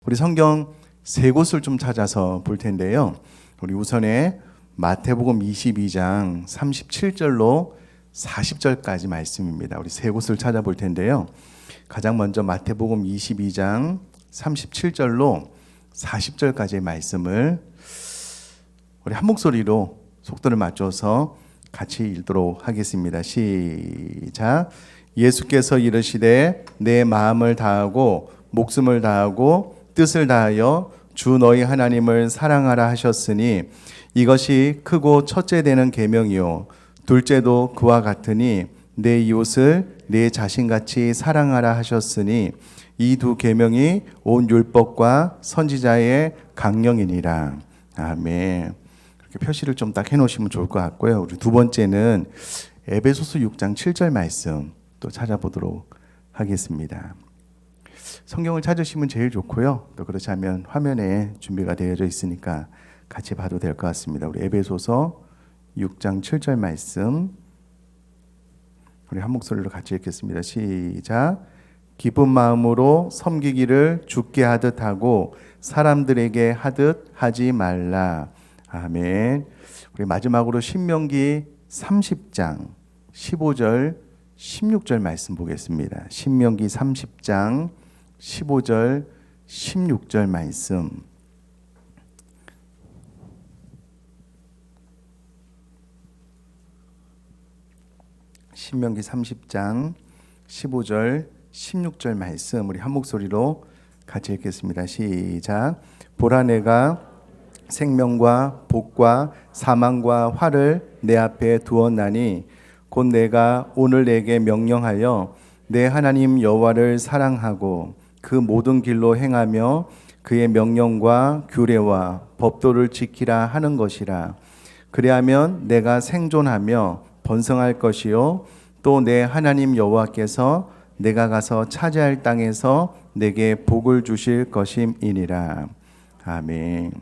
우리 성경 세 곳을 좀 찾아서 볼 텐데요. 우리 우선에 마태복음 22장 37절로 40절까지 말씀입니다. 우리 세 곳을 찾아볼 텐데요. 가장 먼저 마태복음 22장 37절로 40절까지의 말씀을 우리 한 목소리로 속도를 맞춰서 같이 읽도록 하겠습니다. 시작. 예수께서 이르시되 내 마음을 다하고 목숨을 다하고 뜻을 다하여 주 너희 하나님을 사랑하라 하셨으니 이것이 크고 첫째 되는 계명이요 둘째도 그와 같으니 내 이웃을 내 자신같이 사랑하라 하셨으니 이 두 계명이 온 율법과 선지자의 강령이니라. 아멘. 이렇게 표시를 좀 딱 해놓으시면 좋을 것 같고요. 우리 두 번째는 에베소서 6장 7절 말씀 또 찾아보도록 하겠습니다. 성경을 찾으시면 제일 좋고요. 또 그렇지 않으면 화면에 준비가 되어져 있으니까 같이 봐도 될 것 같습니다. 우리 에베소서 6장 7절 말씀 우리 한 목소리로 같이 읽겠습니다. 시작. 기쁜 마음으로 섬기기를 주께 하듯 하고 사람들에게 하듯 하지 말라. 아멘. 우리 마지막으로 신명기 30장 15절 16절 말씀 보겠습니다. 신명기 30장 15절 16절 말씀 신명기 30장 15절 16절 말씀 우리 한 목소리로 같이 읽겠습니다. 시작. 보라 내가 생명과 복과 사망과 화를 내 앞에 두었나니 곧 내가 오늘 내게 명령하여 내 하나님 여호와를 사랑하고 그 모든 길로 행하며 그의 명령과 규례와 법도를 지키라 하는 것이라. 그리하면 내가 생존하며 번성할 것이요 또 내 하나님 여호와께서 내가 가서 차지할 땅에서 내게 복을 주실 것임이니라. 아멘.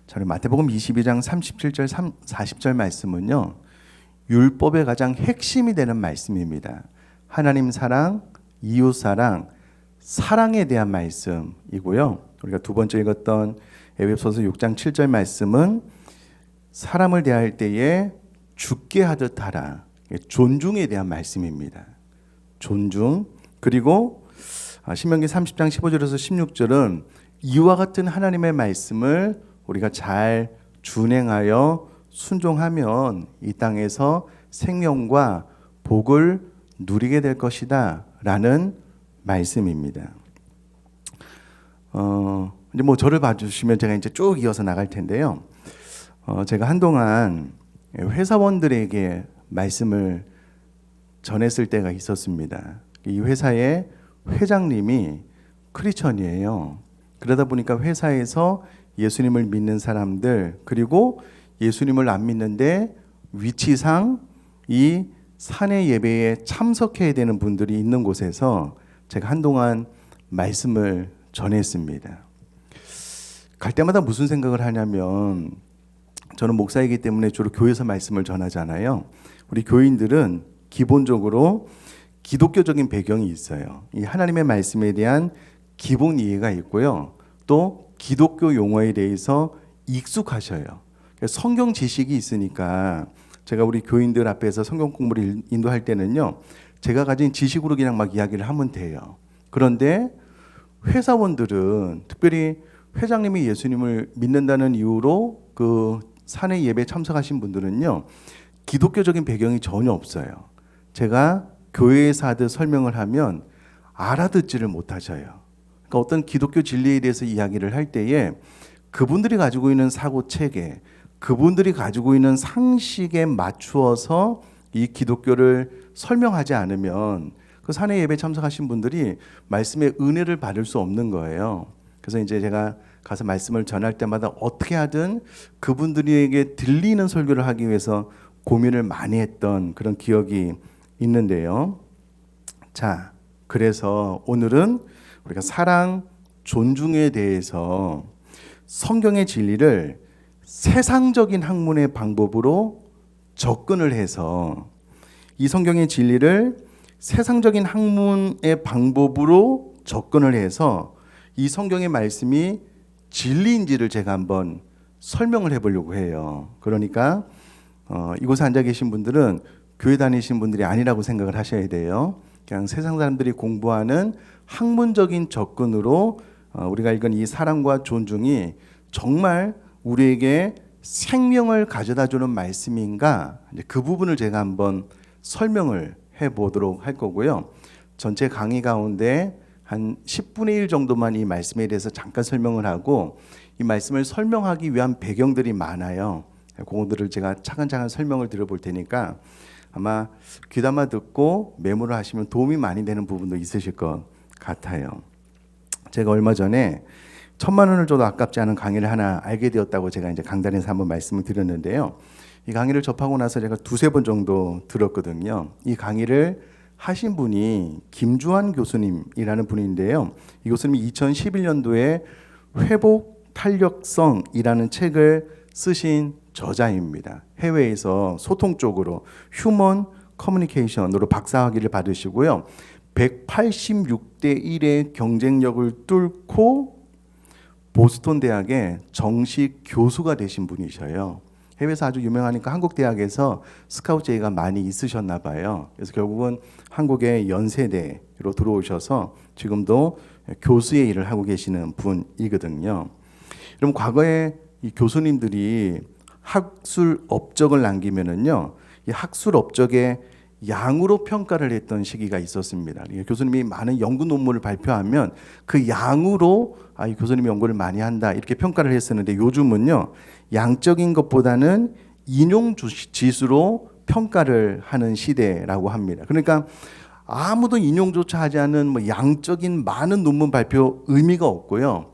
저는 마태복음 22장 37절 40절 말씀은요 율법의 가장 핵심이 되는 말씀입니다. 하나님 사랑, 이웃 사랑, 사랑에 대한 말씀이고요. 우리가 두 번째 읽었던 에베소서 6장 7절 말씀은 사람을 대할 때에 주께 하듯 하라. 존중에 대한 말씀입니다. 존중. 그리고 신명기 30장 15절에서 16절은 이와 같은 하나님의 말씀을 우리가 잘 준행하여 순종하면 이 땅에서 생명과 복을 누리게 될 것이다 라는 말씀입니다. 이제 뭐 저를 봐주시면 제가 이제 쭉 이어서 나갈 텐데요. 제가 한동안 회사원들에게 말씀을 전했을 때가 있었습니다. 이 회사의 회장님이 크리스천이에요. 그러다 보니까 회사에서 예수님을 믿는 사람들 그리고 예수님을 안 믿는데 위치상 이 산의 예배에 참석해야 되는 분들이 있는 곳에서 제가 한동안 말씀을 전했습니다. 갈 때마다 무슨 생각을 하냐면 저는 목사이기 때문에 주로 교회에서 말씀을 전하잖아요. 우리 교인들은 기본적으로 기독교적인 배경이 있어요. 이 하나님의 말씀에 대한 기본 이해가 있고요. 또 기독교 용어에 대해서 익숙하셔요. 성경 지식이 있으니까 제가 우리 교인들 앞에서 성경 공부를 인도할 때는요. 제가 가진 지식으로 그냥 막 이야기를 하면 돼요. 그런데 회사원들은 특별히 회장님이 예수님을 믿는다는 이유로 그 산의 예배에 참석하신 분들은요. 기독교적인 배경이 전혀 없어요. 제가 교회에서 하듯 설명을 하면 알아듣지를 못하셔요. 그러니까 어떤 기독교 진리에 대해서 이야기를 할 때에 그분들이 가지고 있는 사고 체계, 그분들이 가지고 있는 상식에 맞추어서 이 기독교를 설명하지 않으면 그 산의 예배에 참석하신 분들이 말씀의 은혜를 받을 수 없는 거예요. 그래서 이제 제가 가서 말씀을 전할 때마다 어떻게 하든 그분들에게 들리는 설교를 하기 위해서 고민을 많이 했던 그런 기억이 있는데요. 자, 그래서 오늘은 우리가 사랑, 존중에 대해서 성경의 진리를 세상적인 학문의 방법으로 접근을 해서 이 성경의 진리를 세상적인 학문의 방법으로 접근을 해서 이 성경의 말씀이 진리인지를 제가 한번 설명을 해보려고 해요. 그러니까 이곳에 앉아 계신 분들은 교회 다니신 분들이 아니라고 생각을 하셔야 돼요. 그냥 세상 사람들이 공부하는 학문적인 접근으로 우리가 읽은 이 사랑과 존중이 정말 우리에게 생명을 가져다주는 말씀인가, 그 부분을 제가 한번 설명을 해보도록 할 거고요. 전체 강의 가운데 한 10분의 1 정도만 이 말씀에 대해서 잠깐 설명을 하고, 이 말씀을 설명하기 위한 배경들이 많아요. 그것들을 제가 차근차근 설명을 드려볼 테니까 아마 귀담아 듣고 메모를 하시면 도움이 많이 되는 부분도 있으실 것 같아요. 제가 얼마 전에 1,000만 원을 줘도 아깝지 않은 강의를 하나 알게 되었다고 제가 이제 강단에서 한번 말씀을 드렸는데요. 이 강의를 접하고 나서 제가 2-3번 정도 들었거든요. 이 강의를 하신 분이 김주환 교수님이라는 분인데요. 이 교수님이 2011년도에 회복 탄력성이라는 책을 쓰신 저자입니다. 해외에서 소통 쪽으로 휴먼 커뮤니케이션으로 박사학위를 받으시고요. 186대 1의 경쟁력을 뚫고 보스턴 대학의 정식 교수가 되신 분이셔요. 해외에서 아주 유명하니까 한국 대학에서 스카우트 제의가 많이 있으셨나 봐요. 그래서 결국은 한국의 연세대로 들어오셔서 지금도 교수의 일을 하고 계시는 분이거든요. 그럼 과거에 이 교수님들이 학술 업적을 남기면은요, 이 학술 업적의 양으로 평가를 했던 시기가 있었습니다. 교수님이 많은 연구 논문을 발표하면 그 양으로 이 교수님이 연구를 많이 한다 이렇게 평가를 했었는데, 요즘은요 양적인 것보다는 인용 지수로 평가를 하는 시대라고 합니다. 그러니까 아무도 인용조차 하지 않은 양적인 많은 논문 발표 의미가 없고요.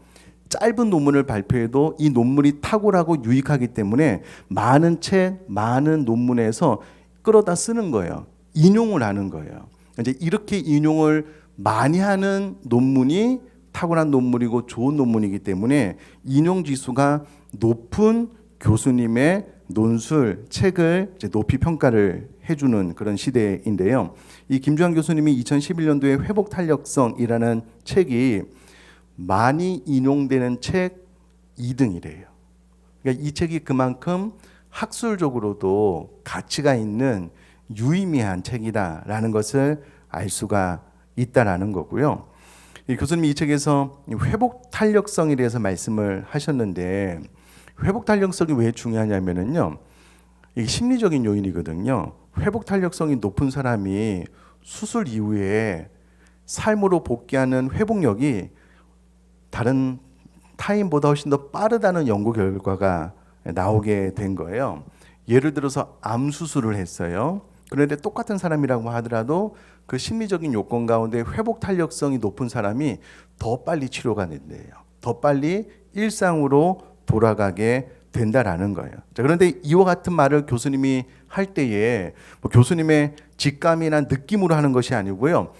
짧은 논문을 발표해도 이 논문이 탁월하고 유익하기 때문에 많은 책, 많은 논문에서 끌어다 쓰는 거예요. 인용을 하는 거예요. 이제 이렇게 인용을 많이 하는 논문이 탁월한 논문이고 좋은 논문이기 때문에 인용 지수가 높은 교수님의 논술, 책을 이제 높이 평가를 해주는 그런 시대인데요. 이 김주환 교수님이 2011년도에 회복 탄력성이라는 책이 많이 인용되는 책 2등이래요. 그러니까 이 책이 그만큼 학술적으로도 가치가 있는 유의미한 책이다라는 것을 알 수가 있다라는 거고요. 이 교수님이 이 책에서 회복 탄력성에 대해서 말씀을 하셨는데, 회복 탄력성이 왜 중요하냐면요, 이게 심리적인 요인이거든요. 회복 탄력성이 높은 사람이 수술 이후에 삶으로 복귀하는 회복력이 다른 타인보다 훨씬 더 빠르다는 연구 결과가 나오게 된 거예요. 예를 들어서 암 수술을 했어요. 그런데 똑같은 사람이라고 하더라도 그 심리적인 요건 가운데 회복 탄력성이 높은 사람이 더 빨리 치료가 된대요. 더 빨리 일상으로 돌아가게 된다라는 거예요. 자, 그런데 이와 같은 말을 교수님이 할 때에 교수님의 직감이나 느낌으로 하는 것이 아니고요,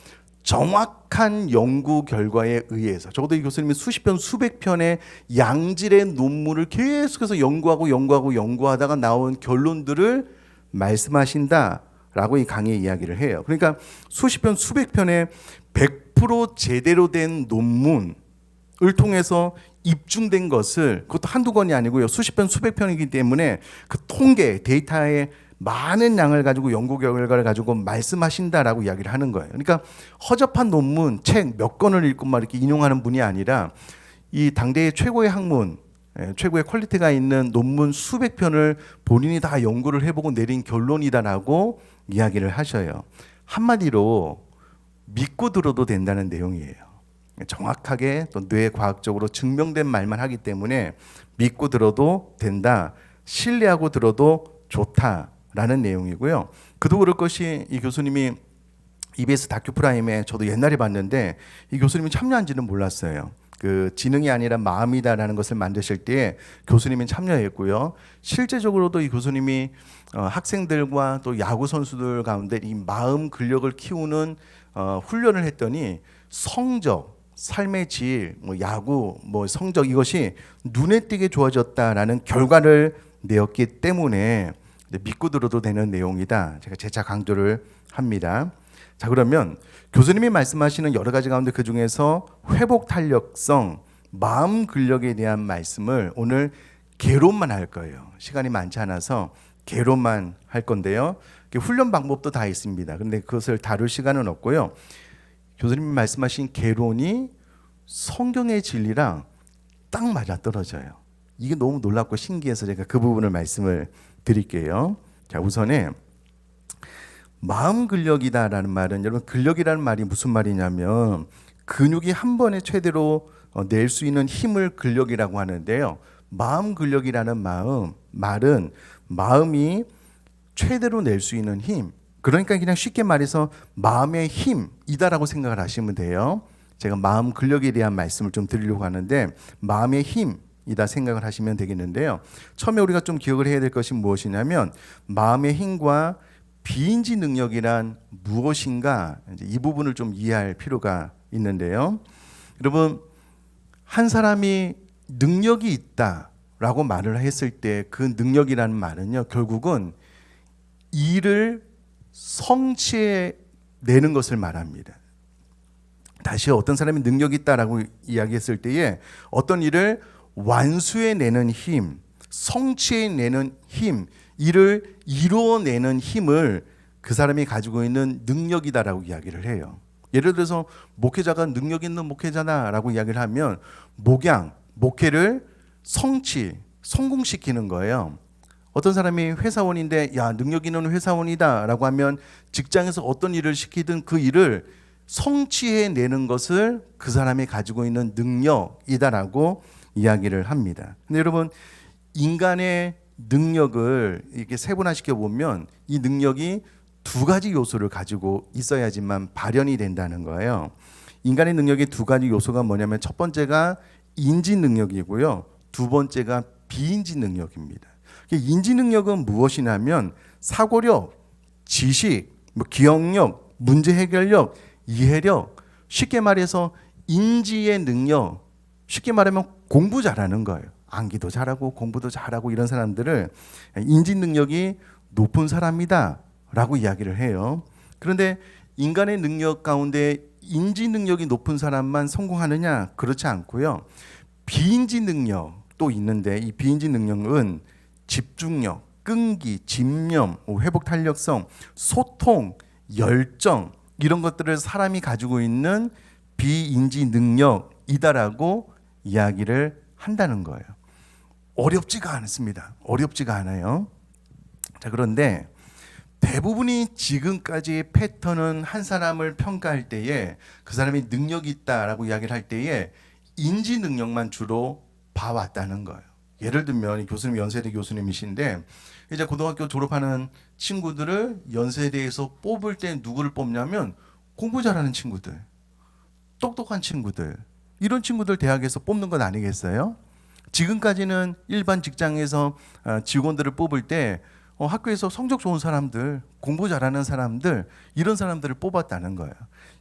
정확한 연구 결과에 의해서, 적어도 이 교수님이 수십 편, 수백 편의 양질의 논문을 계속해서 연구하다가 나온 결론들을 말씀하신다라고 이 강의에 이야기를 해요. 그러니까 수십 편, 수백 편의 100% 제대로 된 논문을 통해서 입증된 것을, 그것도 한두 권이 아니고요, 수십 편, 수백 편이기 때문에 그 통계, 데이터의 많은 양을 가지고 연구 결과를 가지고 말씀하신다라고 이야기를 하는 거예요. 그러니까 허접한 논문, 책 몇 권을 읽고 막 이렇게 인용하는 분이 아니라 이 당대의 최고의 학문, 최고의 퀄리티가 있는 논문 수백 편을 본인이 다 연구를 해보고 내린 결론이다라고 이야기를 하셔요. 한마디로 믿고 들어도 된다는 내용이에요. 정확하게 또 뇌과학적으로 증명된 말만 하기 때문에 믿고 들어도 된다, 신뢰하고 들어도 좋다라는 내용이고요. 그도 그럴 것이, 이 교수님이 EBS 다큐프라임에 저도 옛날에 봤는데 이 교수님이 참여한지는 몰랐어요. 그 지능이 아니라 마음이다라는 것을 만드실 때 교수님이 참여했고요. 실제적으로도 이 교수님이 학생들과 또 야구 선수들 가운데 이 마음 근력을 키우는 훈련을 했더니 성적, 삶의 질, 야구, 성적, 이것이 눈에 띄게 좋아졌다라는 결과를 내었기 때문에 믿고 들어도 되는 내용이다, 제가 재차 강조를 합니다. 자, 그러면 교수님이 말씀하시는 여러 가지 가운데 그 중에서 회복 탄력성, 마음 근력에 대한 말씀을 오늘 개론만 할 거예요. 시간이 많지 않아서 개론만 할 건데요. 훈련 방법도 다 있습니다. 근데 그것을 다룰 시간은 없고요. 교수님이 말씀하신 개론이 성경의 진리랑 딱 맞아 떨어져요. 이게 너무 놀랍고 신기해서 제가 그 부분을 말씀을 드릴게요. 자, 우선에 마음 근력이다라는 말은, 여러분 근력이라는 말이 무슨 말이냐면 근육이 한 번에 최대로 낼 수 있는 힘을 근력이라고 하는데요. 마음 근력이라는 말은 마음이 최대로 낼 수 있는 힘, 그러니까 그냥 쉽게 말해서 마음의 힘이다라고 생각을 하시면 돼요. 제가 마음 근력에 대한 말씀을 좀 드리려고 하는데 마음의 힘이다 생각을 하시면 되겠는데요. 처음에 우리가 좀 기억을 해야 될 것이 무엇이냐면 마음의 힘과 비인지 능력이란 무엇인가, 이제 이 부분을 좀 이해할 필요가 있는데요. 여러분, 한 사람이 능력이 있다라고 말을 했을 때 그 능력이라는 말은요, 결국은 일을 성취해내는 것을 말합니다. 다시 어떤 사람이 능력이 있다라고 이야기했을 때에 어떤 일을 완수해내는 힘, 성취해내는 힘, 일을 이루어내는 힘을 그 사람이 가지고 있는 능력이다라고 이야기를 해요. 예를 들어서 목회자가 능력 있는 목회자다라고 이야기를 하면 목회를 성공시키는 거예요. 어떤 사람이 회사원인데 야, 능력 있는 회사원이다라고 하면 직장에서 어떤 일을 시키든 그 일을 성취해내는 것을 그 사람이 가지고 있는 능력이다라고 이야기를 합니다. 근데 여러분, 인간의 능력을 이렇게 세분화시켜 보면 이 능력이 두 가지 요소를 가지고 있어야지만 발현이 된다는 거예요. 인간의 능력의 두 가지 요소가 뭐냐면 첫 번째가 인지 능력이고요. 두 번째가 비인지 능력입니다. 인지 능력은 무엇이냐면 사고력, 지식, 기억력, 문제 해결력, 이해력, 쉽게 말해서 인지의 능력, 쉽게 말하면 공부 잘하는 거예요. 암기도 잘하고 공부도 잘하고 이런 사람들을 인지 능력이 높은 사람이다 라고 이야기를 해요. 그런데 인간의 능력 가운데 인지 능력이 높은 사람만 성공하느냐? 그렇지 않고요. 비인지 능력도 있는데 이 비인지 능력은 집중력, 끈기, 집념, 회복 탄력성, 소통, 열정 이런 것들을 사람이 가지고 있는 비인지 능력이다라고 이야기를 한다는 거예요. 어렵지가 않습니다. 어렵지가 않아요. 자, 그런데 대부분이 지금까지의 패턴은 한 사람을 평가할 때에 그 사람이 능력이 있다라고 이야기를 할 때에 인지 능력만 주로 봐왔다는 거예요. 예를 들면 교수님 연세대 교수님이신데 이제 고등학교 졸업하는 친구들을 연세대에서 뽑을 때 누구를 뽑냐면 공부 잘하는 친구들, 똑똑한 친구들, 이런 친구들 대학에서 뽑는 건 아니겠어요? 지금까지는 일반 직장에서 직원들을 뽑을 때 학교에서 성적 좋은 사람들, 공부 잘하는 사람들, 이런 사람들을 뽑았다는 거예요.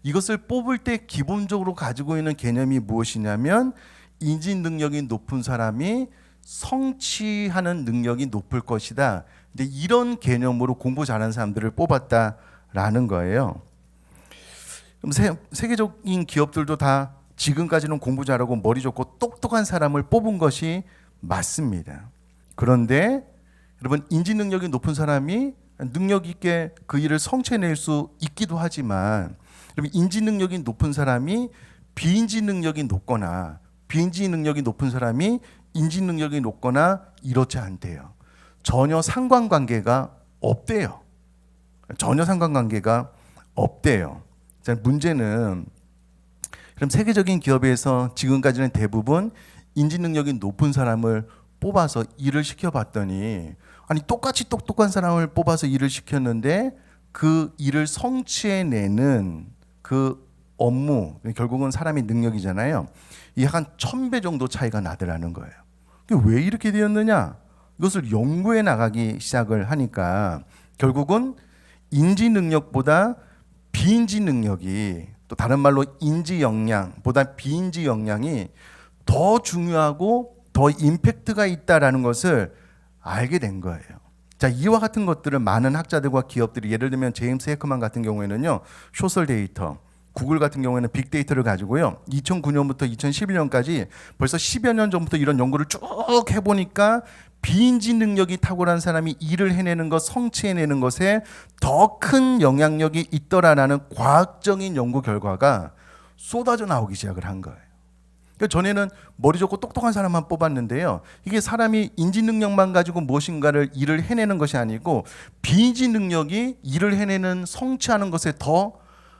이것을 뽑을 때 기본적으로 가지고 있는 개념이 무엇이냐면 인지 능력이 높은 사람이 성취하는 능력이 높을 것이다. 근데 이런 개념으로 공부 잘하는 사람들을 뽑았다라는 거예요. 그럼 세계적인 기업들도 다 지금까지는 공부 잘하고 머리 좋고 똑똑한 사람을 뽑은 것이 맞습니다. 그런데 여러분, 인지 능력이 높은 사람이 능력 있게 그 일을 성취해낼 수 있기도 하지만 여러분, 인지 능력이 높은 사람이 비인지 능력이 높거나 비인지 능력이 높은 사람이 인지 능력이 높거나 이렇지 않대요. 전혀 상관관계가 없대요. 전혀 상관관계가 없대요. 자, 문제는 그럼 세계적인 기업에서 지금까지는 대부분 인지 능력이 높은 사람을 뽑아서 일을 시켜봤더니 아니 똑같이 똑똑한 사람을 뽑아서 일을 시켰는데 그 일을 성취해내는 그 업무, 결국은 사람의 능력이잖아요. 이 한 1000배 정도 차이가 나더라는 거예요. 왜 이렇게 되었느냐? 이것을 연구해 나가기 시작을 하니까 결국은 인지 능력보다 비인지 능력이, 또 다른 말로 인지 역량보다 비인지 역량이 더 중요하고 더 임팩트가 있다라는 것을 알게 된 거예요. 자, 이와 같은 것들을 많은 학자들과 기업들이, 예를 들면 제임스 해커만 같은 경우에는요, 소셜 데이터, 구글 같은 경우에는 빅데이터를 가지고요, 2009년부터 2011년까지 벌써 10여 년 전부터 이런 연구를 쭉 해보니까 비인지 능력이 탁월한 사람이 일을 해내는 것, 성취해내는 것에 더 큰 영향력이 있더라라는 과학적인 연구 결과가 쏟아져 나오기 시작을 한 거예요. 그러니까 전에는 머리 좋고 똑똑한 사람만 뽑았는데요, 이게 사람이 인지 능력만 가지고 무엇인가를 일을 해내는 것이 아니고 비인지 능력이 일을 해내는, 성취하는 것에 더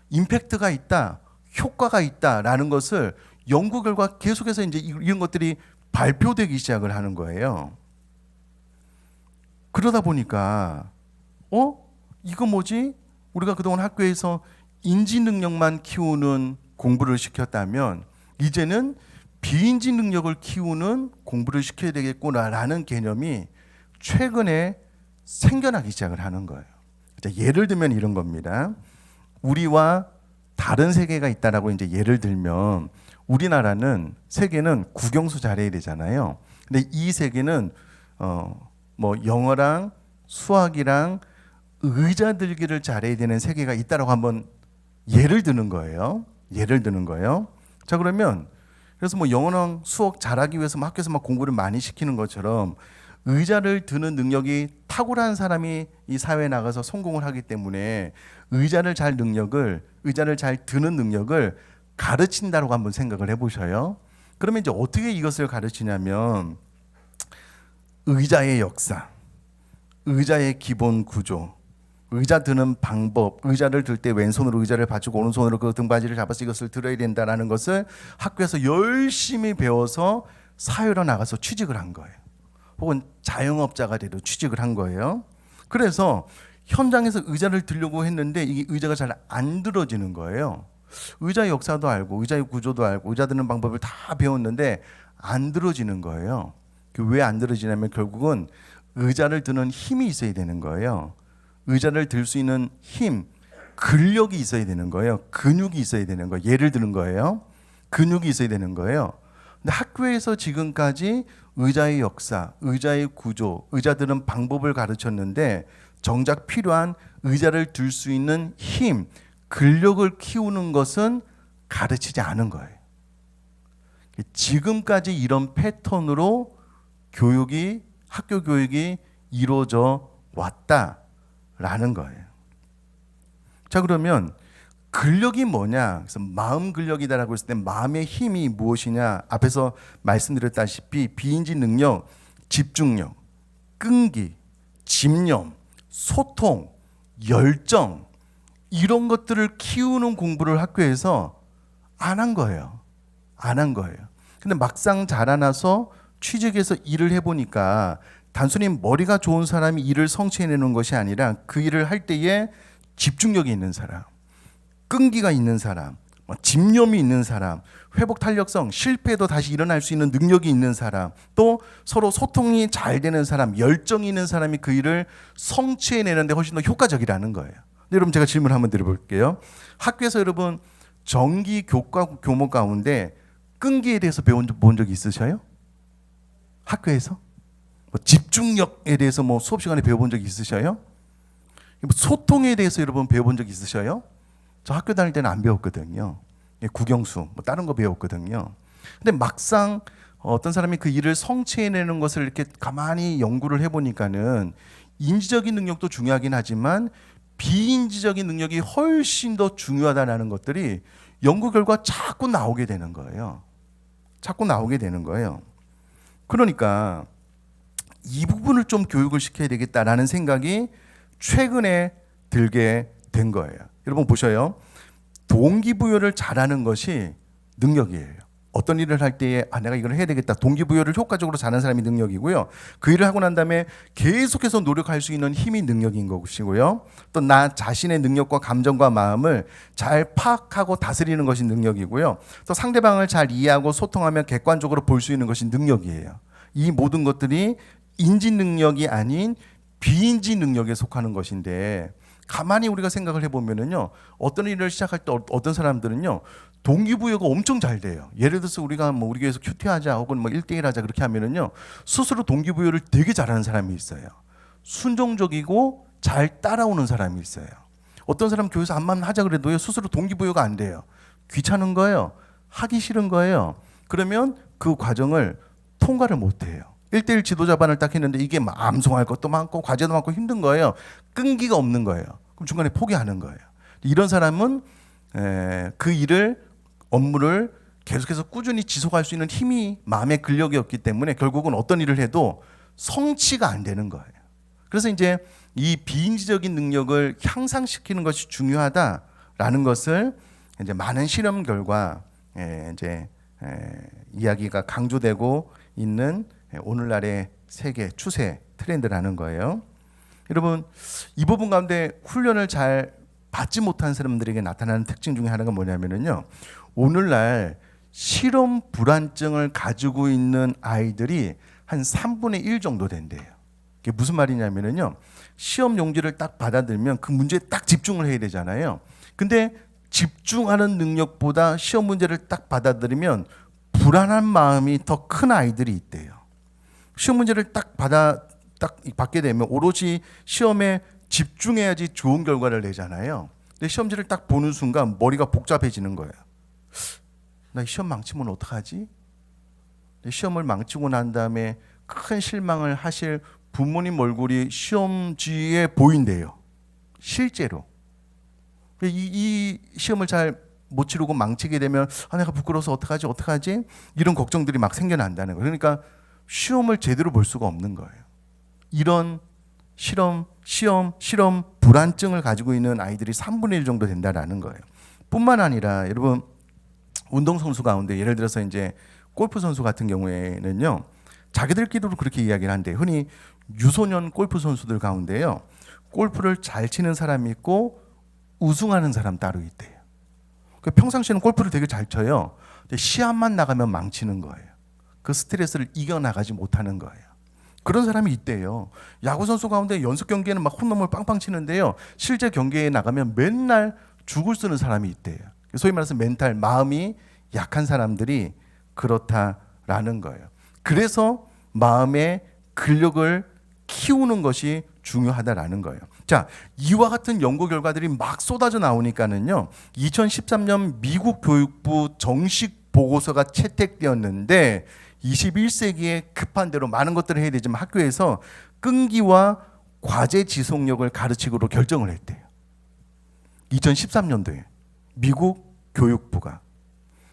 임팩트가 있다, 효과가 있다라는 것을 연구 결과 계속해서 이제 이런 것들이 발표되기 시작을 하는 거예요. 그러다 보니까 이거 뭐지? 우리가 그동안 학교에서 인지 능력만 키우는 공부를 시켰다면 이제는 비인지 능력을 키우는 공부를 시켜야 되겠구나라는 개념이 최근에 생겨나기 시작을 하는 거예요. 자, 예를 들면 이런 겁니다. 우리와 다른 세계가 있다라고 이제 예를 들면, 우리나라는, 세계는 국영수 잘해야 되잖아요. 근데 이 세계는 뭐 영어랑 수학이랑 의자 들기를 잘해야 되는 세계가 있다라고 한번 예를 드는 거예요. 예를 드는 거예요. 자, 그러면 그래서 뭐 영어랑 수학 잘하기 위해서 막 학교에서 막 공부를 많이 시키는 것처럼 의자를 드는 능력이 탁월한 사람이 이 사회에 나가서 성공을 하기 때문에 의자를 잘 드는 능력을 가르친다라고 한번 생각을 해보셔요. 그러면 이제 어떻게 이것을 가르치냐면, 의자의 역사, 의자의 기본 구조, 의자 드는 방법, 의자를 들 때 왼손으로 의자를 받치고 오른손으로 그 등받이를 잡아서 이것을 들어야 된다는 것을 학교에서 열심히 배워서 사회로 나가서 취직을 한 거예요. 혹은 자영업자가 돼도 취직을 한 거예요. 그래서 현장에서 의자를 들려고 했는데 이게 의자가 잘 안 들어지는 거예요. 의자의 역사도 알고 의자의 구조도 알고 의자 드는 방법을 다 배웠는데 안 들어지는 거예요. 왜 안 들어지냐면 결국은 의자를 드는 힘이 있어야 되는 거예요. 의자를 들 수 있는 힘, 근력이 있어야 되는 거예요. 근육이 있어야 되는 거예요. 예를 드는 거예요. 근육이 있어야 되는 거예요. 근데 학교에서 지금까지 의자의 역사, 의자의 구조, 의자 드는 방법을 가르쳤는데 정작 필요한 의자를 들 수 있는 힘, 근력을 키우는 것은 가르치지 않은 거예요. 지금까지 이런 패턴으로 학교 교육이 이루어져 왔다라는 거예요. 자, 그러면 근력이 뭐냐? 그래서 마음 근력이다라고 했을 때 마음의 힘이 무엇이냐? 앞에서 말씀드렸다시피 비인지 능력, 집중력, 끈기, 집념, 소통, 열정, 이런 것들을 키우는 공부를 학교에서 안 한 거예요. 안 한 거예요. 근데 막상 자라나서 취직해서 일을 해보니까 단순히 머리가 좋은 사람이 일을 성취해내는 것이 아니라 그 일을 할 때에 집중력이 있는 사람, 끈기가 있는 사람, 집념이 있는 사람, 회복 탄력성, 실패해도 다시 일어날 수 있는 능력이 있는 사람, 또 서로 소통이 잘 되는 사람, 열정이 있는 사람이 그 일을 성취해내는데 훨씬 더 효과적이라는 거예요. 여러분, 제가 질문 한번 드려볼게요. 학교에서 여러분 정기 교목 가운데 끈기에 대해서 본 적이 있으셔요? 학교에서? 집중력에 대해서 수업 시간에 배워본 적이 있으셔요? 소통에 대해서 여러분 배워본 적 있으셔요? 저 학교 다닐 때는 안 배웠거든요. 국영수, 다른 거 배웠거든요. 근데 막상 어떤 사람이 그 일을 성취해내는 것을 이렇게 가만히 연구를 해보니까는 인지적인 능력도 중요하긴 하지만 비인지적인 능력이 훨씬 더 중요하다는 것들이 연구 결과 자꾸 나오게 되는 거예요. 자꾸 나오게 되는 거예요. 그러니까 이 부분을 좀 교육을 시켜야 되겠다라는 생각이 최근에 들게 된 거예요. 여러분 보셔요. 동기부여를 잘하는 것이 능력이에요. 어떤 일을 할 때에 내가 이걸 해야 되겠다. 동기부여를 효과적으로 잘하는 사람이 능력이고요. 그 일을 하고 난 다음에 계속해서 노력할 수 있는 힘이 능력인 것이고요. 또 나 자신의 능력과 감정과 마음을 잘 파악하고 다스리는 것이 능력이고요. 또 상대방을 잘 이해하고 소통하며 객관적으로 볼 수 있는 것이 능력이에요. 이 모든 것들이 인지 능력이 아닌 비인지 능력에 속하는 것인데, 가만히 우리가 생각을 해보면은요, 어떤 일을 시작할 때 어떤 사람들은요 동기부여가 엄청 잘 돼요. 예를 들어서 우리가 우리 교회에서 큐티하자 혹은 1대1 하자 그렇게 하면은요 스스로 동기부여를 되게 잘하는 사람이 있어요. 순종적이고 잘 따라오는 사람이 있어요. 어떤 사람 교회에서 암만 하자 그래도요, 스스로 동기부여가 안 돼요. 귀찮은 거예요. 하기 싫은 거예요. 그러면 그 과정을 통과를 못 해요. 1대1 지도자반을 딱 했는데 이게 막 암송할 것도 많고 과제도 많고 힘든 거예요. 끈기가 없는 거예요. 그럼 중간에 포기하는 거예요. 이런 사람은 그 일을, 업무를 계속해서 꾸준히 지속할 수 있는 힘이, 마음의 근력이 없기 때문에 결국은 어떤 일을 해도 성취가 안 되는 거예요. 그래서 이제 이 비인지적인 능력을 향상시키는 것이 중요하다라는 것을 이제 많은 실험 결과 이제 이야기가 강조되고 있는 오늘날의 세계 추세 트렌드라는 거예요. 여러분, 이 부분 가운데 훈련을 잘 받지 못한 사람들에게 나타나는 특징 중에 하나가 뭐냐면요, 오늘날 실험 불안증을 가지고 있는 아이들이 한 3분의 1 정도 된대요. 이게 무슨 말이냐면요, 시험 용지를 딱 받아들면 그 문제에 딱 집중을 해야 되잖아요. 근데 집중하는 능력보다 시험 문제를 딱 받아들이면 불안한 마음이 더 큰 아이들이 있대요. 시험 문제를 딱 받게 되면 오롯이 시험에 집중해야지 좋은 결과를 내잖아요. 근데 시험지를 딱 보는 순간 머리가 복잡해지는 거예요. 나 시험 망치면 어떡하지? 시험을 망치고 난 다음에 큰 실망을 하실 부모님 얼굴이 시험지에 보인대요. 실제로. 이 시험을 잘 못 치르고 망치게 되면 내가 부끄러워서 어떡하지? 이런 걱정들이 막 생겨난다는 거예요. 그러니까 시험을 제대로 볼 수가 없는 거예요. 이런 시험 불안증을 가지고 있는 아이들이 3분의 1 정도 된다라는 거예요. 뿐만 아니라 여러분, 운동선수 가운데 예를 들어서 이제 골프 선수 같은 경우에는요, 자기들끼리도 그렇게 이야기를 한대. 흔히 유소년 골프 선수들 가운데요, 골프를 잘 치는 사람이 있고 우승하는 사람 따로 있대요. 평상시에는 골프를 되게 잘 쳐요. 근데 시합만 나가면 망치는 거예요. 그 스트레스를 이겨나가지 못하는 거예요. 그런 사람이 있대요. 야구 선수 가운데 연습 경기에는 막 홈런을 빵빵 치는데요, 실제 경기에 나가면 맨날 죽을 쓰는 사람이 있대요. 소위 말해서 멘탈, 마음이 약한 사람들이 그렇다라는 거예요. 그래서 마음의 근력을 키우는 것이 중요하다라는 거예요. 자, 이와 같은 연구 결과들이 막 쏟아져 나오니까는요, 2013년 미국 교육부 정식 보고서가 채택되었는데 21세기에 급한 대로 많은 것들을 해야 되지만 학교에서 끈기와 과제 지속력을 가르치기로 결정을 했대요. 2013년도에 미국 교육부가.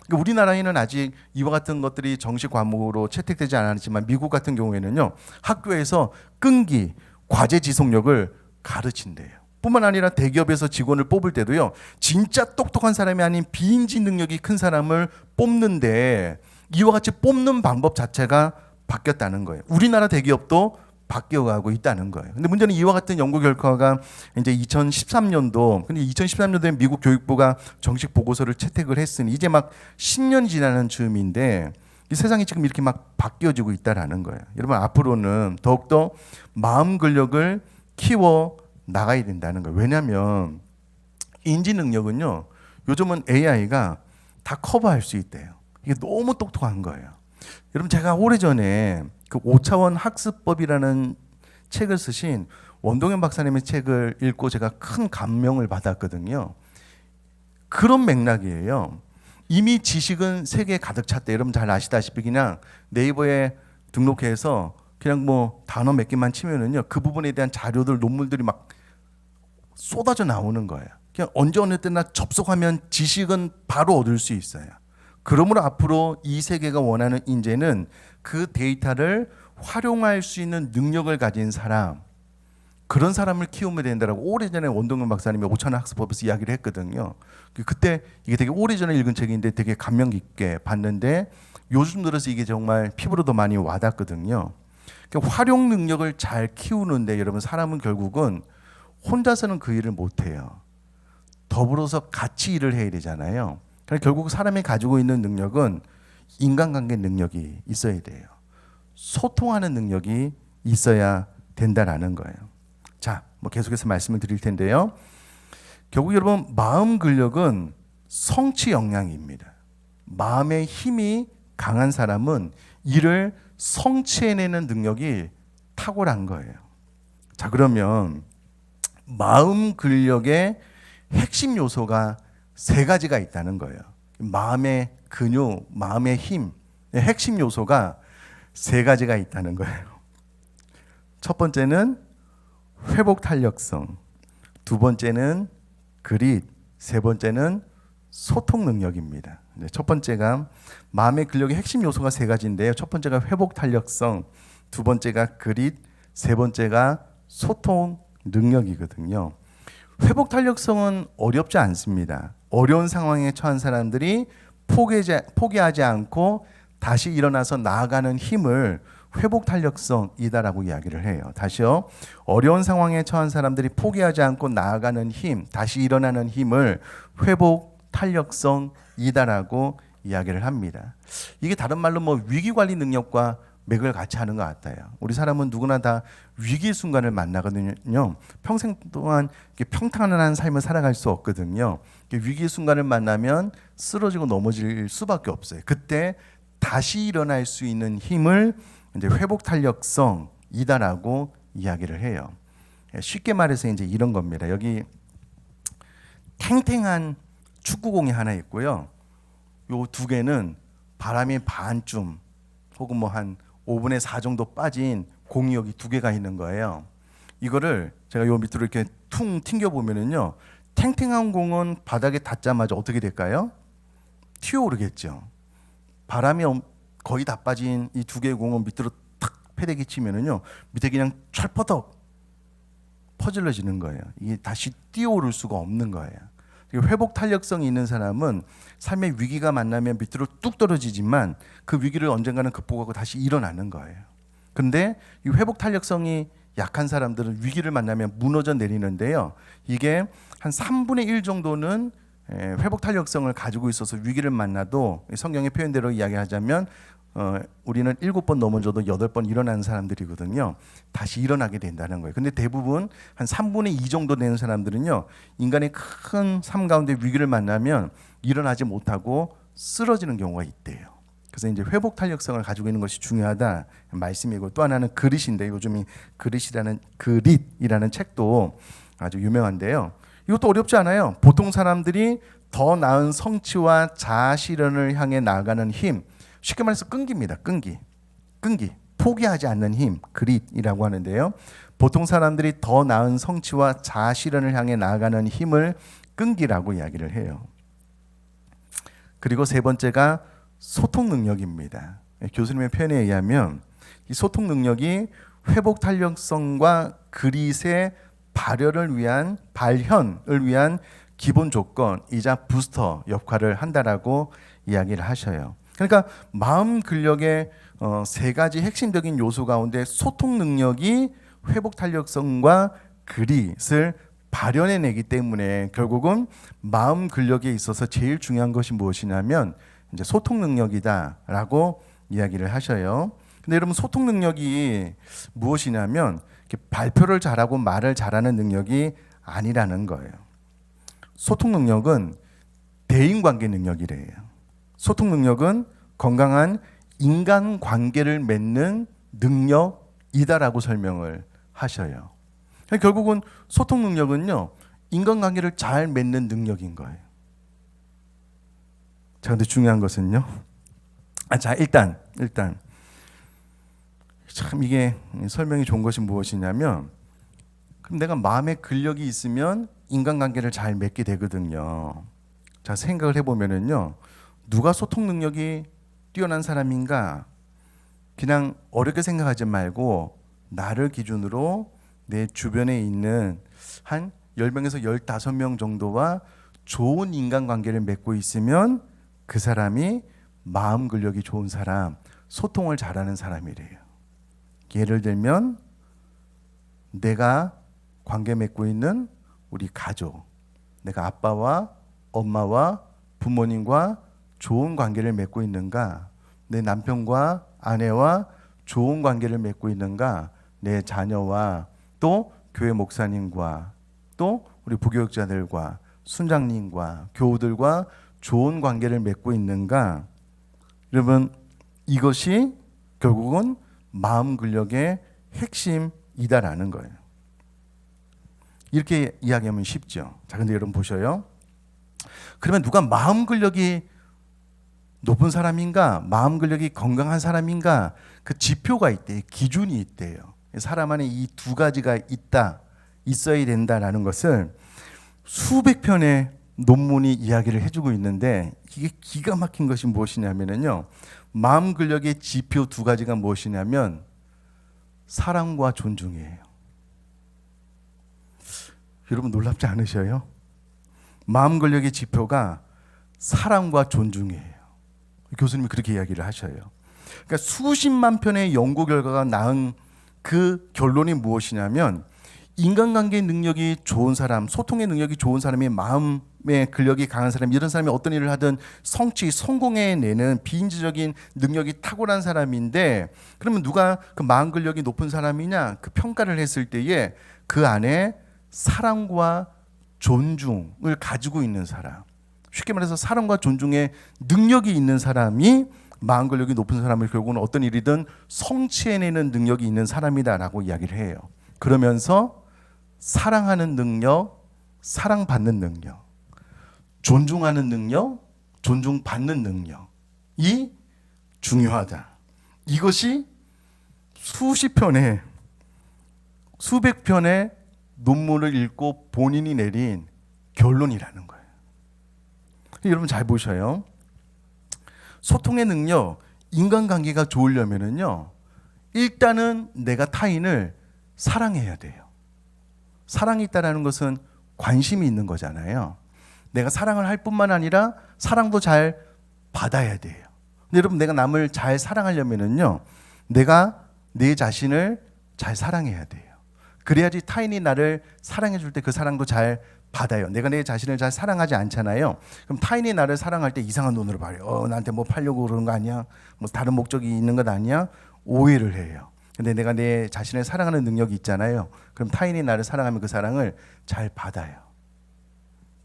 그러니까 우리나라에는 아직 이와 같은 것들이 정식 과목으로 채택되지 않았지만 미국 같은 경우에는요, 학교에서 끈기, 과제 지속력을 가르친대요. 뿐만 아니라 대기업에서 직원을 뽑을 때도요, 진짜 똑똑한 사람이 아닌 비인지 능력이 큰 사람을 뽑는데 이와 같이 뽑는 방법 자체가 바뀌었다는 거예요. 우리나라 대기업도 바뀌어가고 있다는 거예요. 근데 문제는 이와 같은 연구 결과가 이제 2013년도, 근데 2013년도에 미국 교육부가 정식 보고서를 채택을 했으니 이제 막 10년이 지나는 즈음인데 이 세상이 지금 이렇게 막 바뀌어지고 있다라는 거예요. 여러분, 앞으로는 더욱더 마음 근력을 키워 나가야 된다는 거예요. 왜냐하면 인지 능력은요, 요즘은 AI가 다 커버할 수 있대요. 이게 너무 똑똑한 거예요. 여러분, 제가 오래전에 그 5차원 학습법이라는 책을 쓰신 원동현 박사님의 책을 읽고 제가 큰 감명을 받았거든요. 그런 맥락이에요. 이미 지식은 세계에 가득 찼대. 여러분 잘 아시다시피 그냥 네이버에 등록해서 그냥 뭐 단어 몇 개만 치면은요, 그 부분에 대한 자료들, 논문들이 막 쏟아져 나오는 거예요. 그냥 언제 어느 때나 접속하면 지식은 바로 얻을 수 있어요. 그러므로 앞으로 이 세계가 원하는 인재는 그 데이터를 활용할 수 있는 능력을 가진 사람, 그런 사람을 키우면 된다라고 오래전에 원동현 박사님이 5차원 학습법에서 이야기를 했거든요. 그때 이게 되게 오래전에 읽은 책인데 되게 감명 깊게 봤는데 요즘 들어서 이게 정말 피부로 더 많이 와닿거든요. 그러니까 활용 능력을 잘 키우는데 여러분, 사람은 결국은 혼자서는 그 일을 못해요. 더불어서 같이 일을 해야 되잖아요. 그러니까 결국 사람이 가지고 있는 능력은 인간관계 능력이 있어야 돼요. 소통하는 능력이 있어야 된다라는 거예요. 자, 뭐 계속해서 말씀을 드릴 텐데요. 결국 여러분, 마음 근력은 성취 역량입니다. 마음의 힘이 강한 사람은 일을 성취해내는 능력이 탁월한 거예요. 자, 그러면 마음 근력의 핵심 요소가 세 가지가 있다는 거예요. 마음의 근육, 마음의 힘, 핵심 요소가 세 가지가 있다는 거예요. 첫 번째는 회복 탄력성, 두 번째는 그릿, 세 번째는 소통 능력입니다. 첫 번째가 마음의 근력의 핵심 요소가 세 가지인데요. 첫 번째가 회복 탄력성, 두 번째가 그릿, 세 번째가 소통 능력이거든요. 회복 탄력성은 어렵지 않습니다. 어려운 상황에 처한 사람들이 포기하지 않고 다시 일어나서 나아가는 힘을 회복 탄력성이다라고 이야기를 해요. 다시요. 어려운 상황에 처한 사람들이 포기하지 않고 나아가는 힘, 다시 일어나는 힘을 회복 탄력성이다라고 이야기를 합니다. 이게 다른 말로 뭐 위기 관리 능력과 맥을 같이 하는 것 같아요. 우리 사람은 누구나 다 위기 순간을 만나거든요. 평생 동안 평탄한 삶을 살아갈 수 없거든요. 위기 순간을 만나면 쓰러지고 넘어질 수밖에 없어요. 그때 다시 일어날 수 있는 힘을 이제 회복 탄력성이다라고 이야기를 해요. 쉽게 말해서 이제 이런 겁니다. 여기 탱탱한 축구공이 하나 있고요. 요 두 개는 바람이 반쯤 혹은 뭐 한 5분의 4 정도 빠진 공이 여기 두 개가 있는 거예요. 이거를 제가 요 밑으로 이렇게 퉁 튕겨 보면은요, 탱탱한 공은 바닥에 닿자마자 어떻게 될까요? 튀어오르겠죠. 바람이 거의 다 빠진 이 두 개의 공은 밑으로 탁 패대기 치면은요, 밑에 그냥 철퍼덕 퍼질러지는 거예요. 이게 다시 뛰어오를 수가 없는 거예요. 회복 탄력성이 있는 사람은 삶의 위기가 만나면 밑으로 뚝 떨어지지만 그 위기를 언젠가는 극복하고 다시 일어나는 거예요. 그런데 이 회복 탄력성이 약한 사람들은 위기를 만나면 무너져 내리는데요. 이게 한 3분의 1 정도는 회복 탄력성을 가지고 있어서 위기를 만나도 성경의 표현대로 이야기하자면 우리는 7번 넘어져도 8번 일어나는 사람들이거든요. 다시 일어나게 된다는 거예요. 근데 대부분 한 3분의 2 정도 되는 사람들은요, 인간의 큰 삶 가운데 위기를 만나면 일어나지 못하고 쓰러지는 경우가 있대요. 그래서 이제 회복 탄력성을 가지고 있는 것이 중요하다 말씀이고, 또 하나는 그릿인데, 요즘 이 그릿이라는 책도 아주 유명한데요. 이것도 어렵지 않아요. 보통 사람들이 더 나은 성취와 자아 실현을 향해 나아가는 힘, 쉽게 말해서 끈기입니다. 끈기. 포기하지 않는 힘, 그릿이라고 하는데요. 보통 사람들이 더 나은 성취와 자아 실현을 향해 나아가는 힘을 끈기라고 이야기를 해요. 그리고 세 번째가 소통 능력입니다. 교수님의 표현에 의하면 이 소통 능력이 회복 탄력성과 그릿의 발현을 위한 기본 조건이자 부스터 역할을 한다라고 이야기를 하셔요. 그러니까 마음 근력의 세 가지 핵심적인 요소 가운데 소통 능력이 회복 탄력성과 그릿을 발현해내기 때문에 결국은 마음 근력에 있어서 제일 중요한 것이 무엇이냐면 이제 소통 능력이다라고 이야기를 하셔요. 근데 여러분, 소통 능력이 무엇이냐면 발표를 잘하고 말을 잘하는 능력이 아니라는 거예요. 소통 능력은 대인관계 능력이래요. 소통 능력은 건강한 인간관계를 맺는 능력이다라고 설명을 하셔요. 결국은 소통 능력은요, 인간관계를 잘 맺는 능력인 거예요. 자, 근데 중요한 것은요. 일단 참 이게 설명이 좋은 것이 무엇이냐면, 그럼 내가 마음의 근력이 있으면 인간관계를 잘 맺게 되거든요. 자, 생각을 해보면은요, 누가 소통 능력이 뛰어난 사람인가? 그냥 어렵게 생각하지 말고 나를 기준으로 내 주변에 있는 한 10명에서 15명 정도와 좋은 인간관계를 맺고 있으면 그 사람이 마음 근력이 좋은 사람, 소통을 잘하는 사람이래요. 예를 들면 내가 관계 맺고 있는 우리 가족, 내가 아빠와 엄마와 부모님과 좋은 관계를 맺고 있는가? 내 남편과 아내와 좋은 관계를 맺고 있는가? 내 자녀와 또 교회 목사님과 또 우리 부교육자들과 순장님과 교우들과 좋은 관계를 맺고 있는가? 여러분, 이것이 결국은 마음 근력의 핵심이다라는 거예요. 이렇게 이야기하면 쉽죠. 자, 근데 여러분 보셔요. 그러면 누가 마음 근력이 높은 사람인가, 마음 근력이 건강한 사람인가, 그 지표가 있대요. 기준이 있대요. 사람 안에 이 두 가지가 있어야 된다라는 것을 수백 편의 논문이 이야기를 해주고 있는데, 이게 기가 막힌 것이 무엇이냐면요, 마음 근력의 지표 두 가지가 무엇이냐면 사랑과 존중이에요. 여러분 놀랍지 않으셔요? 마음 근력의 지표가 사랑과 존중이에요. 교수님이 그렇게 이야기를 하셔요. 그러니까 수십만 편의 연구 결과가 낳은 그 결론이 무엇이냐면, 인간관계 능력이 좋은 사람, 소통의 능력이 좋은 사람이, 마음의 근력이 강한 사람, 이런 사람이 어떤 일을 하든 성공해내는 비인지적인 능력이 탁월한 사람인데, 그러면 누가 그 마음 근력이 높은 사람이냐? 그 평가를 했을 때에 그 안에 사랑과 존중을 가지고 있는 사람, 쉽게 말해서 사랑과 존중의 능력이 있는 사람이 마음 근력이 높은 사람을 결국은 어떤 일이든 성취해내는 능력이 있는 사람이다라고 이야기를 해요. 그러면서 사랑하는 능력, 사랑받는 능력, 존중하는 능력, 존중받는 능력이 중요하다. 이것이 수십 편의, 수백 편의 논문을 읽고 본인이 내린 결론이라는 거예요. 여러분 잘 보셔요. 소통의 능력, 인간관계가 좋으려면은요, 일단은 내가 타인을 사랑해야 돼요. 사랑이 있다라는 것은 관심이 있는 거잖아요. 내가 사랑을 할 뿐만 아니라 사랑도 잘 받아야 돼요. 근데 여러분, 내가 남을 잘 사랑하려면은요, 내가 내 자신을 잘 사랑해야 돼요. 그래야지 타인이 나를 사랑해 줄 때 그 사랑도 잘 받아요. 내가 내 자신을 잘 사랑하지 않잖아요. 그럼 타인이 나를 사랑할 때 이상한 눈으로 봐요. 나한테 뭐 팔려고 그러는 거 아니야? 뭐 다른 목적이 있는 것 아니야? 오해를 해요. 근데 내가 내 자신을 사랑하는 능력이 있잖아요. 그럼 타인이 나를 사랑하면 그 사랑을 잘 받아요.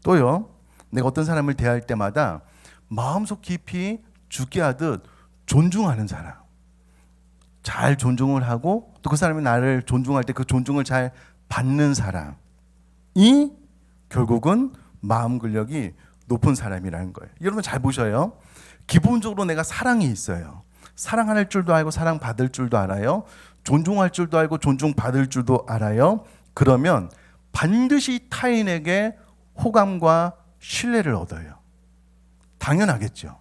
또요, 내가 어떤 사람을 대할 때마다 마음속 깊이 죽게 하듯 존중하는 사람, 잘 존중을 하고 또 그 사람이 나를 존중할 때 그 존중을 잘 받는 사람이 결국은 마음 근력이 높은 사람이라는 거예요. 여러분 잘 보셔요. 기본적으로 내가 사랑이 있어요. 사랑할 줄도 알고 사랑받을 줄도 알아요. 존중할 줄도 알고 존중받을 줄도 알아요. 그러면 반드시 타인에게 호감과 신뢰를 얻어요. 당연하겠죠.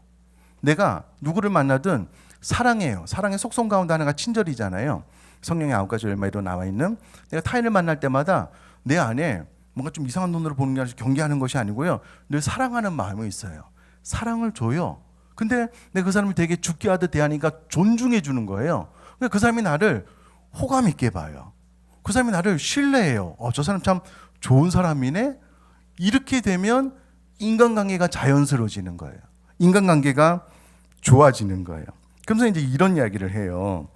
내가 누구를 만나든 사랑해요. 사랑의 속성 가운데 하나가 친절이잖아요. 성령의 9가지 열매로 나와 있는, 내가 타인을 만날 때마다 내 안에 뭔가 좀 이상한 눈으로 보는 게 아니라 경계하는 것이 아니고요, 늘 사랑하는 마음이 있어요. 사랑을 줘요. 근데 내가 그 사람을 되게 죽게 하듯 대하니까 존중해 주는 거예요. 그러니까 그 사람이 나를 호감 있게 봐요. 그 사람이 나를 신뢰해요. 저 사람 참 좋은 사람이네. 이렇게 되면 인간관계가 자연스러워지는 거예요. 인간관계가 좋아지는 거예요. 그러면서 이제 이런 이야기를 해요.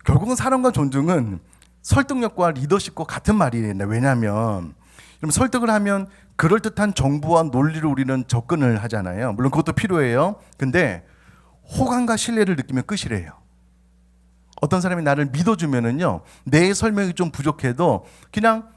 결국은 사랑과 존중은 설득력과 리더십과 같은 말이 된다. 왜냐하면 설득을 하면 그럴듯한 정보와 논리로 우리는 접근을 하잖아요. 물론 그것도 필요해요. 근데 호감과 신뢰를 느끼면 끝이래요. 어떤 사람이 나를 믿어주면은요, 내 설명이 좀 부족해도 그냥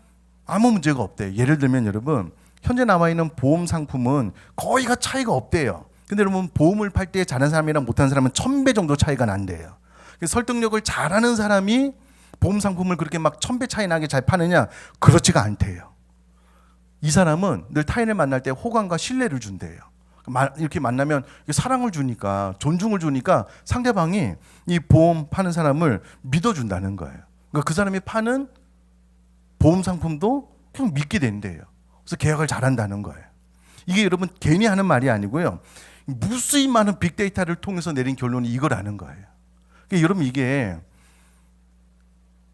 아무 문제가 없대요. 예를 들면 여러분, 현재 나와 있는 보험 상품은 거의가 차이가 없대요. 근데 여러분, 보험을 팔 때 잘하는 사람이랑 못하는 사람은 1000배 정도 차이가 난대요. 설득력을 잘하는 사람이 보험 상품을 그렇게 막 1000배 차이 나게 잘 파느냐? 그렇지가 않대요. 이 사람은 늘 타인을 만날 때 호감과 신뢰를 준대요. 이렇게 만나면 사랑을 주니까, 존중을 주니까 상대방이 이 보험 파는 사람을 믿어준다는 거예요. 그러니까 그 사람이 파는 보험 상품도 그냥 믿게 된대요. 그래서 계약을 잘한다는 거예요. 이게 여러분 괜히 하는 말이 아니고요, 무수히 많은 빅데이터를 통해서 내린 결론이 이거라는 거예요. 그러니까 여러분, 이게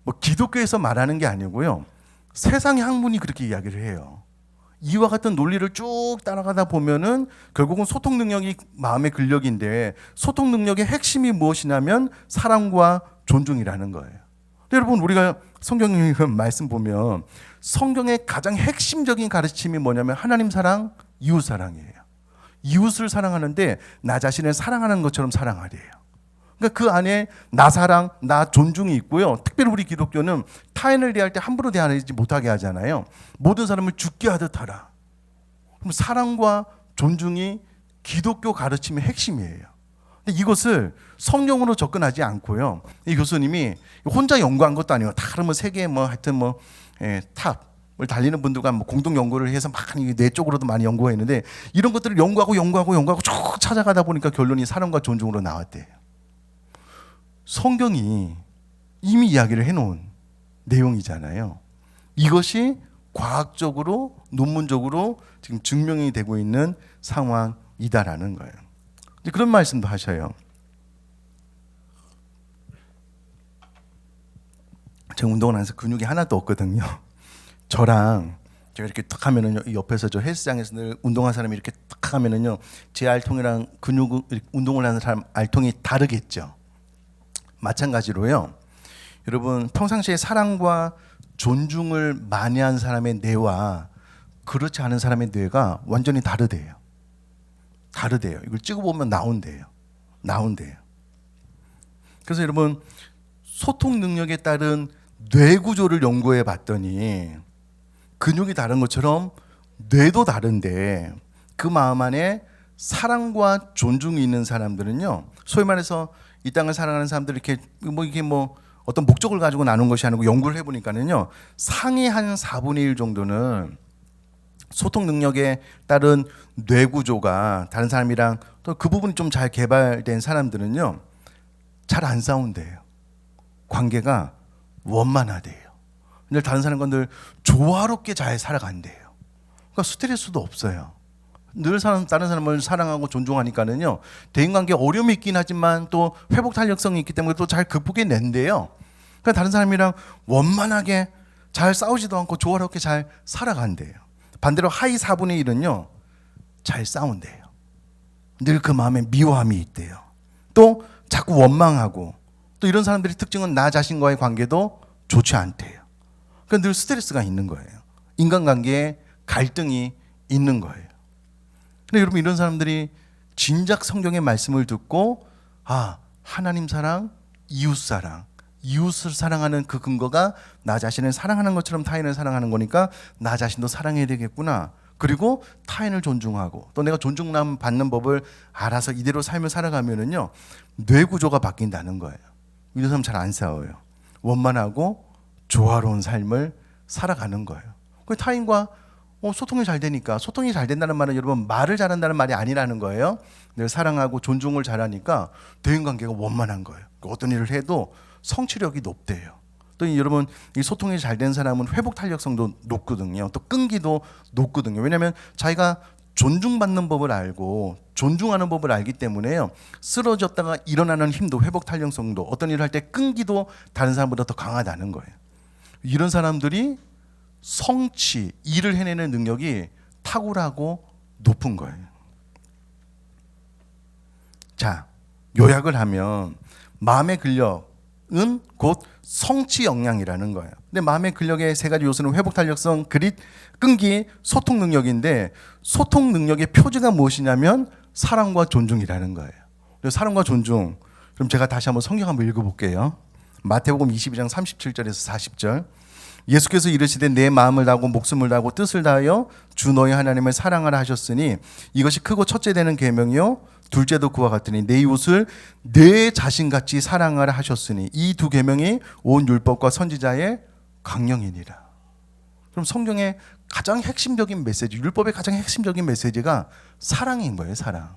뭐 기독교에서 말하는 게 아니고요, 세상의 학문이 그렇게 이야기를 해요. 이와 같은 논리를 쭉 따라가다 보면은 결국은 소통 능력이 마음의 근력인데, 소통 능력의 핵심이 무엇이냐면 사랑과 존중이라는 거예요. 여러분, 우리가 성경의 말씀 보면 성경의 가장 핵심적인 가르침이 뭐냐면 하나님 사랑, 이웃 사랑이에요. 이웃을 사랑하는데 나 자신을 사랑하는 것처럼 사랑하래요. 그러니까 그 안에 나 사랑, 나 존중이 있고요. 특별히 우리 기독교는 타인을 대할 때 함부로 대하지 못하게 하잖아요. 모든 사람을 죽게 하듯 하라. 그럼 사랑과 존중이 기독교 가르침의 핵심이에요. 근데 이것을 성경으로 접근하지 않고요. 이 교수님이 혼자 연구한 것도 아니고 다른 세계 하여튼 탑을 달리는 분들과 공동 연구를 해서 많이 뇌 쪽으로도 많이 연구했는데 이런 것들을 연구하고 쭉 찾아가다 보니까 결론이 사랑과 존중으로 나왔대요. 성경이 이미 이야기를 해놓은 내용이잖아요. 이것이 과학적으로 논문적으로 지금 증명이 되고 있는 상황이다라는 거예요. 그런 말씀도 하셔요. 제가 운동을 하면서 근육이 하나도 없거든요. 저랑 제가 이렇게 탁 하면은요, 옆에서 저 헬스장에서 늘 운동하는 사람이 이렇게 탁 하면은요, 제 알통이랑 운동을 하는 사람 알통이 다르겠죠. 마찬가지로요. 여러분 평상시에 사랑과 존중을 많이 한 사람의 뇌와 그렇지 않은 사람의 뇌가 완전히 다르대요. 이걸 찍어보면 나온대요. 그래서 여러분 소통 능력에 따른 뇌 구조를 연구해 봤더니 근육이 다른 것처럼 뇌도 다른데 그 마음 안에 사랑과 존중이 있는 사람들은요, 소위 말해서 이 땅을 사랑하는 사람들 이렇게 어떤 목적을 가지고 나눈 것이 아니고 연구를 해보니까는요, 상위 한 4분의 1 정도는 소통 능력에 따른 뇌 구조가 다른 사람이랑 또 그 부분이 좀 잘 개발된 사람들은요, 잘 안 싸운대요. 관계가 원만하대요. 늘 다른 사람과 늘 조화롭게 잘 살아간대요. 그러니까 스트레스도 없어요. 늘 다른 사람을 사랑하고 존중하니까는요, 대인관계 어려움이 있긴 하지만 또 회복 탄력성이 있기 때문에 또 잘 극복해낸대요. 그러니까 다른 사람이랑 원만하게 잘 싸우지도 않고 조화롭게 잘 살아간대요. 반대로 하위 4분의 1은요 잘 싸운대요. 늘 그 마음에 미워함이 있대요. 또 자꾸 원망하고, 또 이런 사람들의 특징은 나 자신과의 관계도 좋지 않대요. 그러니까 늘 스트레스가 있는 거예요. 인간관계에 갈등이 있는 거예요. 근데 여러분 이런 사람들이 진작 성경의 말씀을 듣고 하나님 사랑, 이웃 사랑, 이웃을 사랑하는 그 근거가 나 자신을 사랑하는 것처럼 타인을 사랑하는 거니까 나 자신도 사랑해야 되겠구나. 그리고 타인을 존중하고 또 내가 존중남 받는 법을 알아서 이대로 삶을 살아가면은요, 뇌 구조가 바뀐다는 거예요. 이런 사람 잘 안 싸워요. 원만하고 조화로운 삶을 살아가는 거예요. 그 타인과 소통이 잘 되니까, 소통이 잘 된다는 말은 여러분 말을 잘한다는 말이 아니라는 거예요. 늘 사랑하고 존중을 잘하니까 대인관계가 원만한 거예요. 어떤 일을 해도 성취력이 높대요. 또 여러분 이 소통이 잘 된 사람은 회복 탄력성도 높거든요. 또 끈기도 높거든요. 왜냐하면 자기가 존중받는 법을 알고 존중하는 법을 알기 때문에요, 쓰러졌다가 일어나는 힘도, 회복 탄력성도, 어떤 일을 할 때 끈기도 다른 사람보다 더 강하다는 거예요. 이런 사람들이 성취, 일을 해내는 능력이 탁월하고 높은 거예요. 자, 요약을 하면 마음의 근력은 곧 성취 역량이라는 거예요. 근데 마음의 근력의 세 가지 요소는 회복 탄력성, 그릿, 끈기, 소통 능력인데, 소통 능력의 표지가 무엇이냐면 사랑과 존중이라는 거예요. 그래서 사랑과 존중, 그럼 제가 다시 한번 성경 한번 읽어볼게요. 마태복음 22장 37절에서 40절. 예수께서 이르시되 내 마음을 다하고 목숨을 다하고 뜻을 다하여 주 너희 하나님을 사랑하라 하셨으니 이것이 크고 첫째 되는 계명이요 둘째도 그와 같으니 내 이웃을 내 자신같이 사랑하라 하셨으니 이 두 계명이 온 율법과 선지자의 강령이니라. 그럼 성경의 가장 핵심적인 메시지, 율법의 가장 핵심적인 메시지가 사랑인 거예요. 사랑.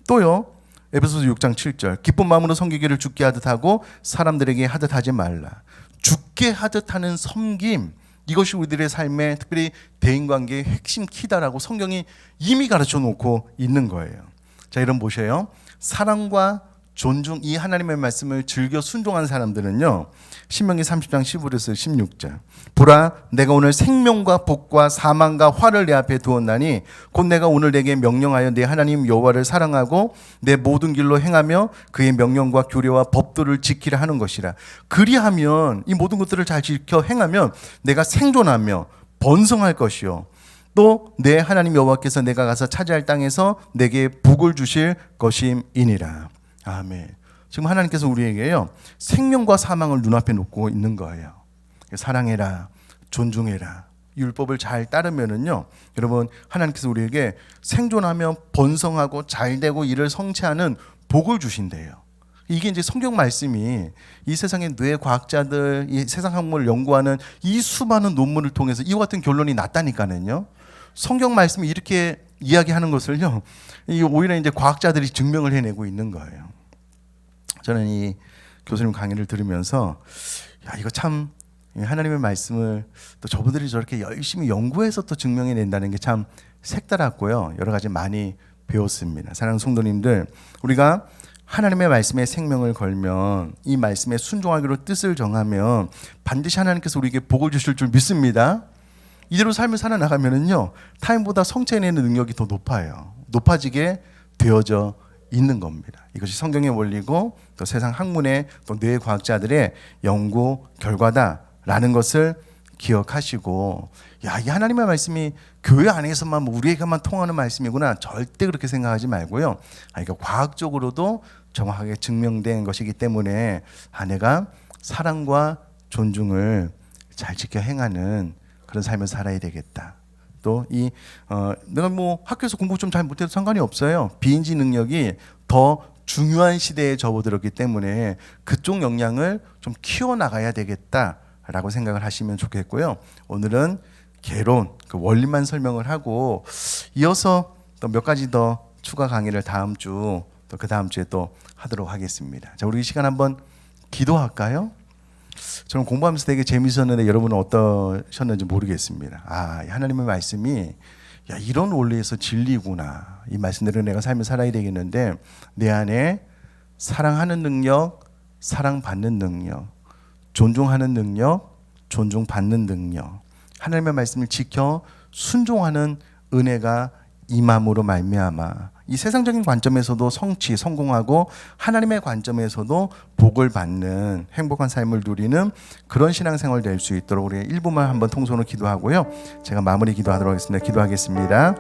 또요, 에베소서 6장 7절 기쁜 마음으로 섬기기를 주께 하듯 하고 사람들에게 하듯 하지 말라. 죽게 하듯 하는 섬김, 이것이 우리들의 삶에 특별히 대인관계의 핵심 키다라고 성경이 이미 가르쳐 놓고 있는 거예요. 자, 여러분 보세요. 사랑과 존중, 이 하나님의 말씀을 즐겨 순종한 사람들은요, 신명기 30장 15절에서 16절 보라 내가 오늘 생명과 복과 사망과 화를 내 앞에 두었나니 곧 내가 오늘 내게 명령하여 내 하나님 여호와를 사랑하고 내 모든 길로 행하며 그의 명령과 규례와 법도를 지키라 하는 것이라. 그리하면 이 모든 것들을 잘 지켜 행하면 내가 생존하며 번성할 것이요 또 내 하나님 여호와께서 내가 가서 차지할 땅에서 내게 복을 주실 것임이니라. 아멘. 지금 하나님께서 우리에게요 생명과 사망을 눈앞에 놓고 있는 거예요. 사랑해라, 존중해라, 율법을 잘 따르면은요, 여러분 하나님께서 우리에게 생존하며 번성하고 잘되고 이를 성취하는 복을 주신대요. 이게 이제 성경 말씀이 이 세상의 뇌 과학자들, 이 세상 학문을 연구하는 이 수많은 논문을 통해서 이와 같은 결론이 났다니까는요. 성경 말씀이 이렇게 이야기하는 것을요, 오히려 이제 과학자들이 증명을 해내고 있는 거예요. 저는 이 교수님 강의를 들으면서 야, 이거 참 하나님의 말씀을 또 저분들이 저렇게 열심히 연구해서 또 증명해 낸다는 게 참 색달았고요. 여러 가지 많이 배웠습니다. 사랑하는 성도님들, 우리가 하나님의 말씀에 생명을 걸면, 이 말씀에 순종하기로 뜻을 정하면 반드시 하나님께서 우리에게 복을 주실 줄 믿습니다. 이대로 삶을 살아나가면은요, 타인보다 성취해내는 능력이 더 높아지게 되어져 있는 겁니다. 이것이 성경의 원리고 또 세상 학문의 또 뇌과학자들의 연구 결과다라는 것을 기억하시고, 야, 이 하나님의 말씀이 교회 안에서만 우리에게만 통하는 말씀이구나, 절대 그렇게 생각하지 말고요. 이거 과학적으로도 정확하게 증명된 것이기 때문에 내가 사랑과 존중을 잘 지켜 행하는 그런 삶을 살아야 되겠다. 또 내가 뭐 학교에서 공부 좀 잘 못해도 상관이 없어요. 비인지 능력이 더 중요한 시대에 접어들었기 때문에 그쪽 역량을 좀 키워나가야 되겠다라고 생각을 하시면 좋겠고요. 오늘은 개론, 그 원리만 설명을 하고, 이어서 또 몇 가지 더 추가 강의를 다음 주, 또 그 다음 주에 또 하도록 하겠습니다. 자, 우리 이 시간 한번 기도할까요? 저는 공부하면서 되게 재미있었는데 여러분은 어떠셨는지 모르겠습니다. 하나님의 말씀이 야, 이런 원리에서 진리구나. 이 말씀대로 내가 삶을 살아야 되겠는데, 내 안에 사랑하는 능력, 사랑받는 능력, 존중하는 능력, 존중받는 능력, 하나님의 말씀을 지켜 순종하는 은혜가 임함으로 말미암아 이 세상적인 관점에서도 성공하고 하나님의 관점에서도 복을 받는 행복한 삶을 누리는 그런 신앙생활 될 수 있도록 우리 1분만 한번 통성으로 기도하고요. 제가 마무리 기도하도록 하겠습니다. 기도하겠습니다.